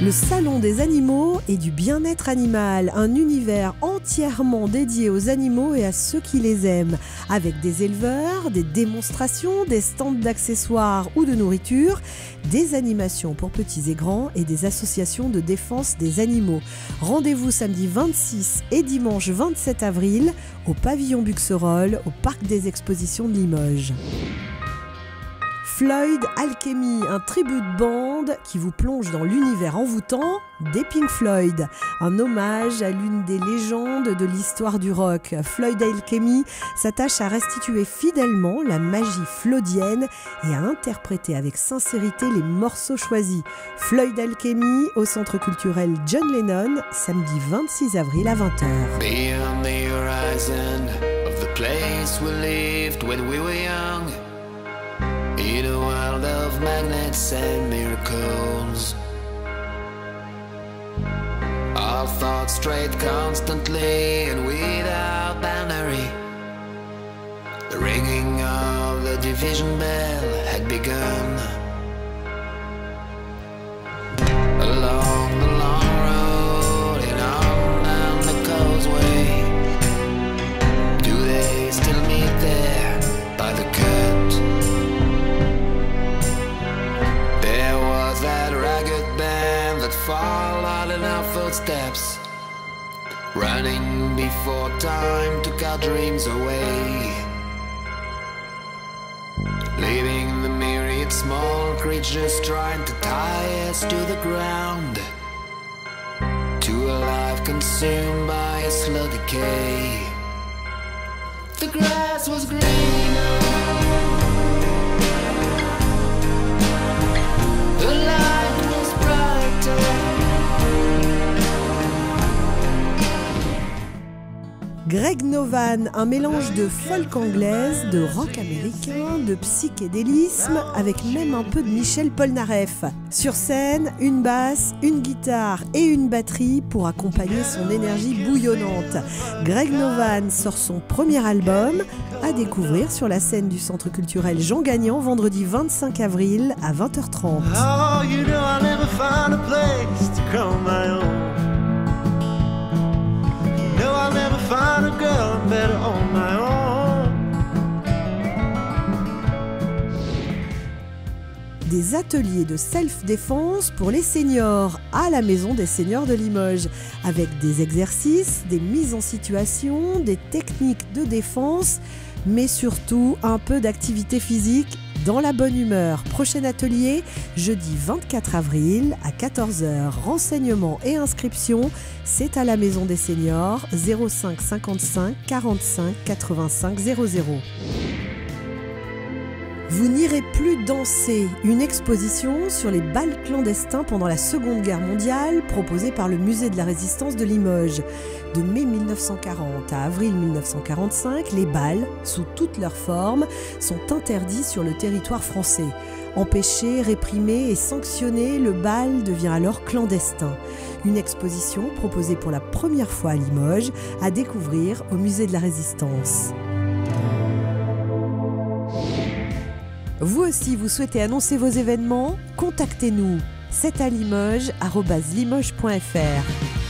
Le Salon des animaux et du bien-être animal, un univers entièrement dédié aux animaux et à ceux qui les aiment, avec des éleveurs, des démonstrations, des stands d'accessoires ou de nourriture, des animations pour petits et grands et des associations de défense des animaux. Rendez-vous samedi 26 et dimanche 27 avril au pavillon Buxerolles, au parc des expositions de Limoges. Floyd Alchemy, un tribut de bande qui vous plonge dans l'univers envoûtant des Pink Floyd. Un hommage à l'une des légendes de l'histoire du rock. Floyd Alchemy s'attache à restituer fidèlement la magie floydienne et à interpréter avec sincérité les morceaux choisis. Floyd Alchemy au Centre culturel John Lennon, samedi 26 avril à 20h. Beyond the horizon of the place we lived when we were young. In a world of magnets and miracles, our thoughts strayed constantly and without boundary. The ringing of the division bell had begun. Along the long road and on down the causeway, do they still meet there by the cut? That ragged band that followed in our footsteps, running before time took our dreams away, leaving the myriad small creatures trying to tie us to the ground, to a life consumed by a slow decay. The grass was greener, the light was brighter. Greg Novan, un mélange de folk anglaise, de rock américain, de psychédélisme, avec même un peu de Michel Polnareff. Sur scène, une basse, une guitare et une batterie pour accompagner son énergie bouillonnante. Greg Novan sort son premier album, à découvrir sur la scène du Centre culturel Jean Gagnan, vendredi 25 avril à 20h30. Oh, you know I'll never find a place to call my own. No, I'll never find a girl better on my own. Des ateliers de self-défense pour les seniors à la Maison des seniors de Limoges, avec des exercices, des mises en situation, des techniques de défense, mais surtout un peu d'activité physique dans la bonne humeur. Prochain atelier, jeudi 24 avril à 14h. Renseignements et inscriptions, c'est à la Maison des Seniors, 05 55 45 85 00. Vous n'irez plus danser, une exposition sur les bals clandestins pendant la Seconde Guerre mondiale proposée par le Musée de la Résistance de Limoges. De mai 1940 à avril 1945, les bals, sous toutes leurs formes, sont interdits sur le territoire français. Empêché, réprimé et sanctionné, le bal devient alors clandestin. Une exposition proposée pour la première fois à Limoges, à découvrir au Musée de la Résistance. Vous aussi, vous souhaitez annoncer vos événements ? Contactez-nous. C'est à Limoges @limoges.fr.